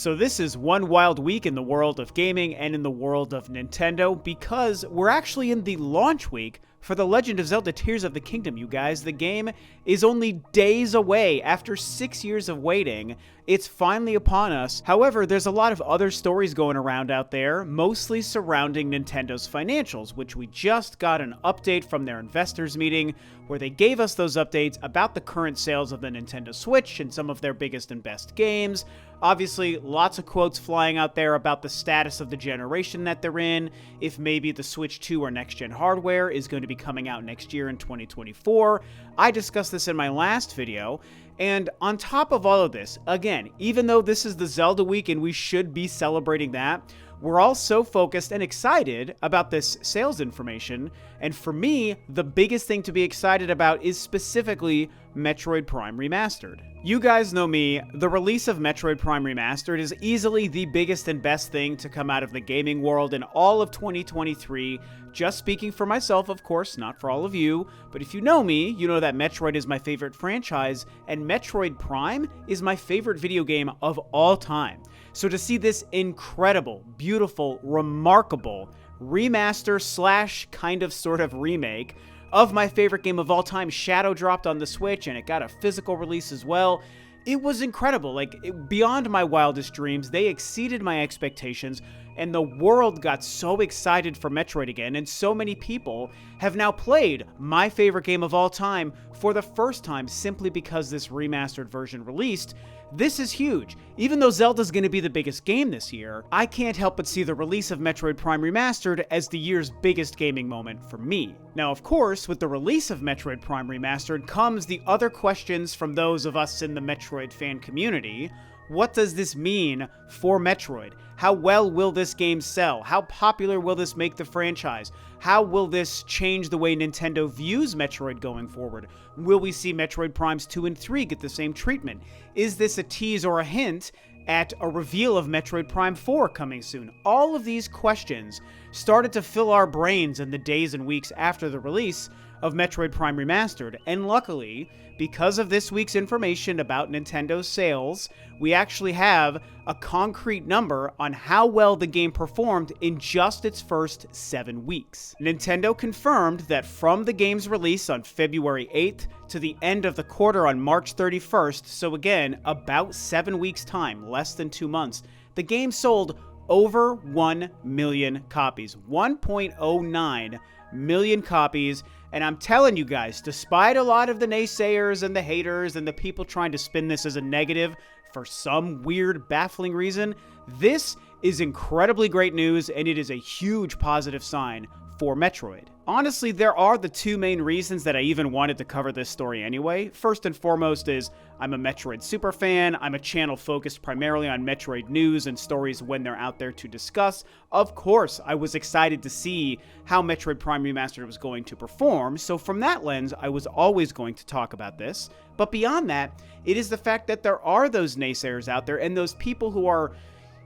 So this is one wild week in the world of gaming and in the world of Nintendo, because we're actually in the launch week for The Legend of Zelda Tears of the Kingdom, you guys. The game is only days away. After 6 years of waiting, it's finally upon us. However, there's a lot of other stories going around out there, mostly surrounding Nintendo's financials, which we just got an update from their investors meeting, where they gave us those updates about the current sales of the Nintendo Switch and some of their biggest and best games. Obviously, lots of quotes flying out there about the status of the generation that they're in, if maybe the Switch 2 or next-gen hardware is going to be coming out next year in 2024. I discussed this in my last video, and on top of all of this, again, even though this is the Zelda week and we should be celebrating that, we're all so focused and excited about this sales information, and for me, the biggest thing to be excited about is specifically Metroid Prime Remastered. You guys know me, the release of Metroid Prime Remastered is easily the biggest and best thing to come out of the gaming world in all of 2023, just speaking for myself, of course, not for all of you, but if you know me, you know that Metroid is my favorite franchise, and Metroid Prime is my favorite video game of all time. So to see this incredible, beautiful, remarkable remaster slash kind of sort of remake of my favorite game of all time, Shadow, dropped on the Switch, and it got a physical release as well. It was incredible, beyond my wildest dreams. They exceeded my expectations, and the world got so excited for Metroid again, and so many people have now played my favorite game of all time for the first time simply because this remastered version released. This is huge. Even though Zelda's going to be the biggest game this year, I can't help but see the release of Metroid Prime Remastered as the year's biggest gaming moment for me. Now, of course, with the release of Metroid Prime Remastered comes the other questions from those of us in the Metroid fan community. What does this mean for Metroid? How well will this game sell? How popular will this make the franchise? How will this change the way Nintendo views Metroid going forward? Will we see Metroid Primes 2 and 3 get the same treatment? Is this a tease or a hint at a reveal of Metroid Prime 4 coming soon? All of these questions started to fill our brains in the days and weeks after the release of Metroid Prime Remastered, and luckily, because of this week's information about Nintendo's sales, we actually have a concrete number on how well the game performed in just its first 7 weeks. Nintendo confirmed that from the game's release on February 8th to the end of the quarter on March 31st, so again, about 7 weeks' time, less than 2 months, the game sold over 1 million copies, 1.09 million copies. And I'm telling you guys, despite a lot of the naysayers and the haters and the people trying to spin this as a negative for some weird, baffling reason, this is incredibly great news, and it is a huge positive sign for Metroid. Honestly, there are the two main reasons that I even wanted to cover this story anyway. First and foremost is I'm a Metroid super fan. I'm a channel focused primarily on Metroid news and stories when they're out there to discuss. Of course, I was excited to see how Metroid Prime Remastered was going to perform, so from that lens, I was always going to talk about this. But beyond that, it is the fact that there are those naysayers out there and those people who are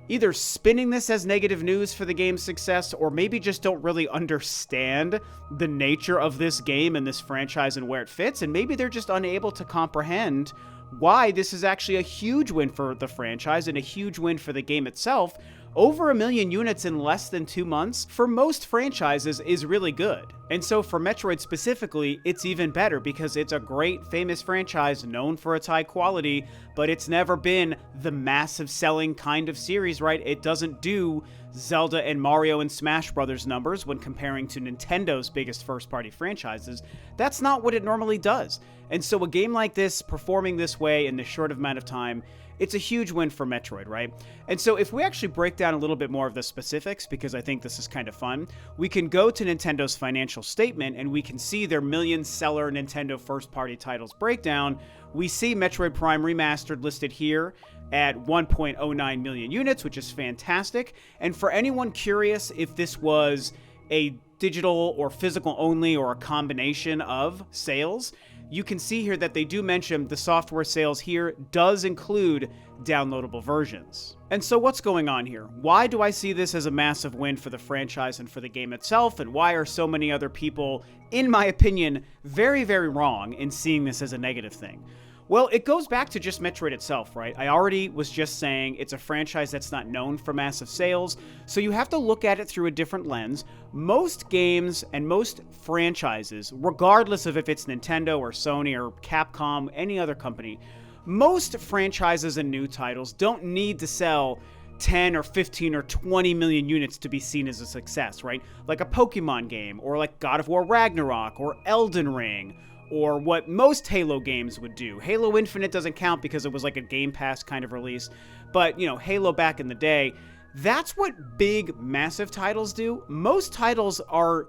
either spinning this as negative news for the game's success, or maybe just don't really understand the nature of this game and this franchise and where it fits, and maybe they're just unable to comprehend why this is actually a huge win for the franchise and a huge win for the game itself. Over 1 million units in less than 2 months, for most franchises, is really good. And so for Metroid specifically, it's even better because it's a great, famous franchise known for its high quality, but it's never been the massive selling kind of series, right? It doesn't do Zelda and Mario and Smash Brothers numbers when comparing to Nintendo's biggest first-party franchises. That's not what it normally does. And so a game like this, performing this way in this short amount of time, it's a huge win for Metroid, right? And so if we actually break down a little bit more of the specifics, because I think this is kind of fun, we can go to Nintendo's financial statement and we can see their million-seller Nintendo first-party titles breakdown. We see Metroid Prime Remastered listed here at 1.09 million units, which is fantastic. And for anyone curious if this was a digital or physical only or a combination of sales, you can see here that they do mention the software sales here does include downloadable versions. And so what's going on here? Why do I see this as a massive win for the franchise and for the game itself? And why are so many other people, in my opinion, very, very wrong in seeing this as a negative thing? Well, it goes back to just Metroid itself, right? I already was just saying it's a franchise that's not known for massive sales, so you have to look at it through a different lens. Most games and most franchises, regardless of if it's Nintendo or Sony or Capcom, any other company, most franchises and new titles don't need to sell 10 or 15 or 20 million units to be seen as a success, right? Like a Pokemon game, or like God of War Ragnarok, or Elden Ring, or what most Halo games would do. Halo Infinite doesn't count because it was like a Game Pass kind of release, but, you know, Halo back in the day, that's what big, massive titles do. Most titles are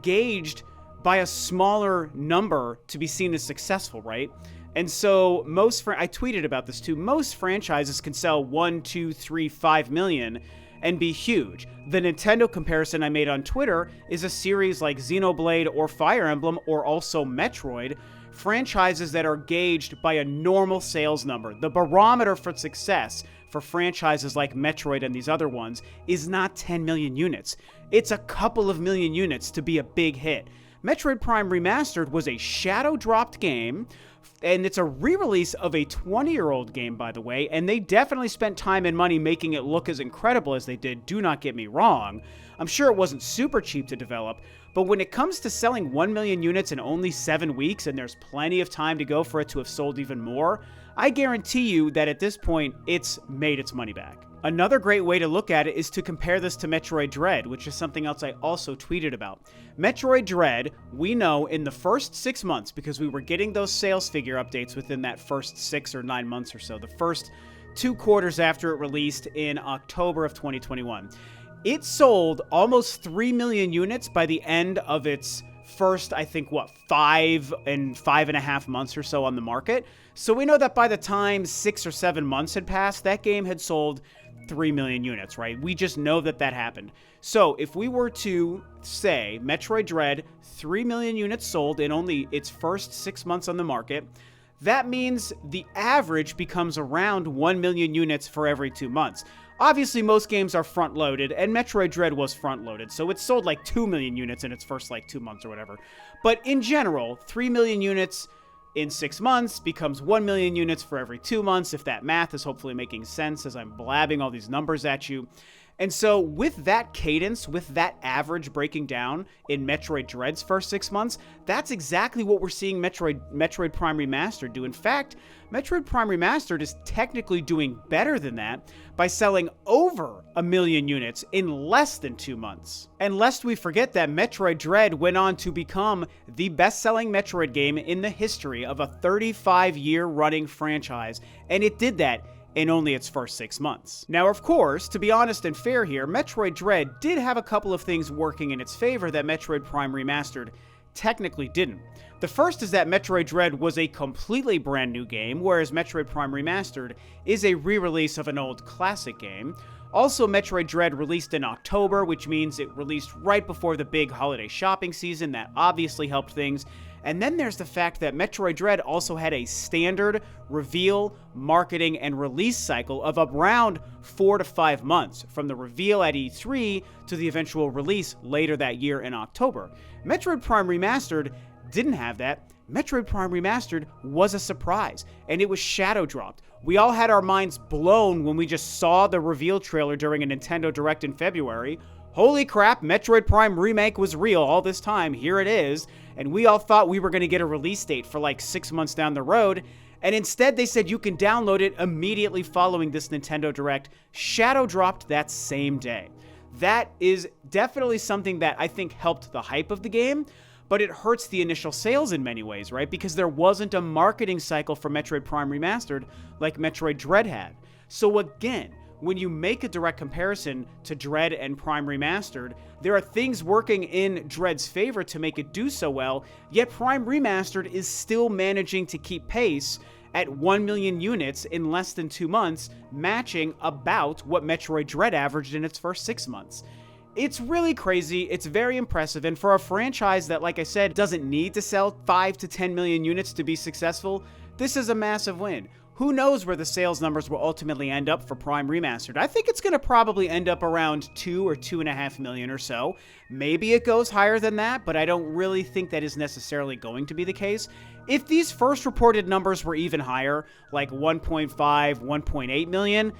gauged by a smaller number to be seen as successful, right? And so I tweeted about this too, most franchises can sell 1, 2, 3, 5 million and be huge. The Nintendo comparison I made on Twitter is a series like Xenoblade or Fire Emblem or also Metroid, franchises that are gauged by a normal sales number. The barometer for success for franchises like Metroid and these other ones is not 10 million units. It's a couple of million units to be a big hit. Metroid Prime Remastered was a shadow-dropped game, and it's a re-release of a 20-year-old game, by the way, and they definitely spent time and money making it look as incredible as they did, do not get me wrong. I'm sure it wasn't super cheap to develop, but when it comes to selling 1 million units in only 7 weeks, and there's plenty of time to go for it to have sold even more, I guarantee you that at this point, it's made its money back. Another great way to look at it is to compare this to Metroid Dread, which is something else I also tweeted about. Metroid Dread, we know in the first 6 months, because we were getting those sales figure updates within that first 6 or 9 months or so, the first 2 quarters after it released in October of 2021. It sold almost 3 million units by the end of its first, I think, 5 and 5.5 months or so on the market. So we know that by the time 6 or 7 months had passed, that game had sold 3 million units, right? We just know that that happened. So if we were to say Metroid Dread, 3 million units sold in only its first 6 months on the market, that means the average becomes around 1 million units for every 2 months. Obviously, most games are front-loaded, and Metroid Dread was front-loaded, so it sold like 2 million units in its first 2 months or whatever. But in general, 3 million units in 6 months becomes 1 million units for every 2 months, if that math is hopefully making sense as I'm blabbing all these numbers at you. And so with that cadence, with that average breaking down in Metroid Dread's first 6 months, that's exactly what we're seeing Metroid Prime Remastered do. In fact, Metroid Prime Remastered is technically doing better than that by selling over 1 million units in less than 2 months. And lest we forget that Metroid Dread went on to become the best-selling Metroid game in the history of a 35-year running franchise, and it did that in only its first 6 months. Now, of course, to be honest and fair here, Metroid Dread did have a couple of things working in its favor that Metroid Prime Remastered technically didn't. The first is that Metroid Dread was a completely brand new game, whereas Metroid Prime Remastered is a re-release of an old classic game. Also, Metroid Dread released in October, which means it released right before the big holiday shopping season. That obviously helped things. And then there's the fact that Metroid Dread also had a standard reveal, marketing, and release cycle of around 4 to 5 months, from the reveal at E3 to the eventual release later that year in October. Metroid Prime Remastered didn't have that. Metroid Prime Remastered was a surprise, and it was shadow dropped. We all had our minds blown when we just saw the reveal trailer during a Nintendo Direct in February. Holy crap, Metroid Prime Remake was real all this time, here it is, and we all thought we were going to get a release date for like 6 months down the road, and instead they said you can download it immediately following this Nintendo Direct, shadow dropped that same day. That is definitely something that I think helped the hype of the game, but it hurts the initial sales in many ways, right? Because there wasn't a marketing cycle for Metroid Prime Remastered like Metroid Dread had. So again, when you make a direct comparison to Dread and Prime Remastered, there are things working in Dread's favor to make it do so well, yet Prime Remastered is still managing to keep pace at 1 million units in less than 2 months, matching about what Metroid Dread averaged in its first 6 months. It's really crazy, it's very impressive, and for a franchise that, like I said, doesn't need to sell 5 to 10 million units to be successful, this is a massive win. Who knows where the sales numbers will ultimately end up for Prime Remastered? I think it's going to probably end up around 2 or 2.5 million or so. Maybe it goes higher than that, but I don't really think that is necessarily going to be the case. If these first reported numbers were even higher, like 1.5, 1.8 million,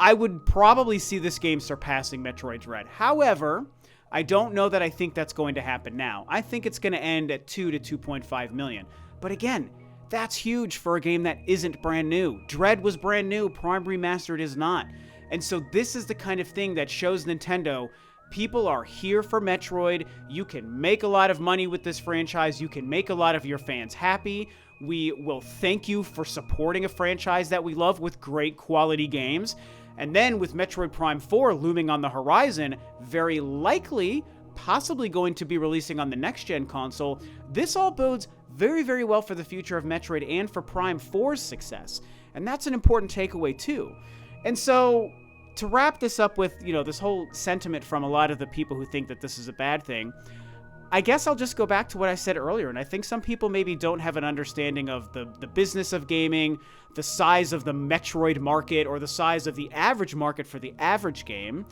I would probably see this game surpassing Metroid Dread. However, I don't know that I think that's going to happen now. I think it's going to end at 2 to 2.5 million. But again, that's huge for a game that isn't brand new. Dread was brand new, Prime Remastered is not. And so this is the kind of thing that shows Nintendo, people are here for Metroid, you can make a lot of money with this franchise, you can make a lot of your fans happy, we will thank you for supporting a franchise that we love with great quality games. And then with Metroid Prime 4 looming on the horizon, very likely, possibly going to be releasing on the next-gen console, this all bodes very, very well for the future of Metroid and for Prime 4's success. And that's an important takeaway, too. And so, to wrap this up with, this whole sentiment from a lot of the people who think that this is a bad thing, I guess I'll just go back to what I said earlier, and I think some people maybe don't have an understanding of the business of gaming, the size of the Metroid market, or the size of the average market for the average game.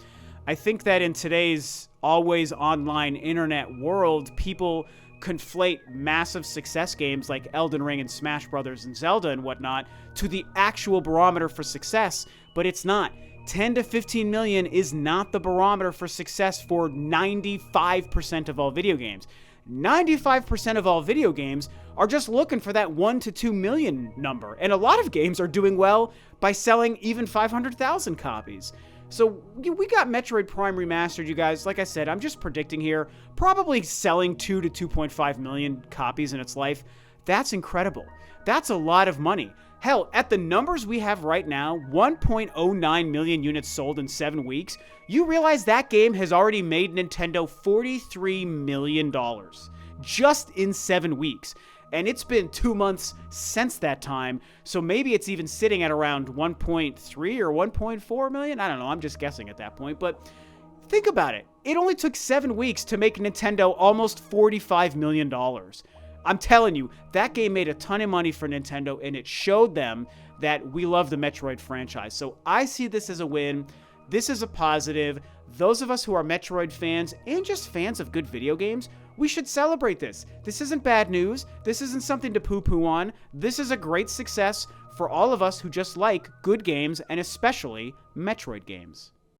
I think that in today's always online internet world, people conflate massive success games like Elden Ring and Smash Brothers and Zelda and whatnot to the actual barometer for success, but it's not. 10 to 15 million is not the barometer for success for 95% of all video games. 95% of all video games are just looking for that 1 to 2 million number, and a lot of games are doing well by selling even 500,000 copies. So we got Metroid Prime Remastered, you guys. Like I said, I'm just predicting here, probably selling 2 to 2.5 million copies in its life. That's incredible. That's a lot of money. Hell, at the numbers we have right now, 1.09 million units sold in 7 weeks, you realize that game has already made Nintendo $43 million just in 7 weeks. And it's been 2 months since that time, so maybe it's even sitting at around 1.3 or 1.4 million? I don't know, I'm just guessing at that point, but think about it. It only took 7 weeks to make Nintendo almost $45 million. I'm telling you, that game made a ton of money for Nintendo, and it showed them that we love the Metroid franchise. So I see this as a win. This is a positive. Those of us who are Metroid fans and just fans of good video games, we should celebrate this. This isn't bad news. This isn't something to poo-poo on. This is a great success for all of us who just like good games, and especially Metroid games.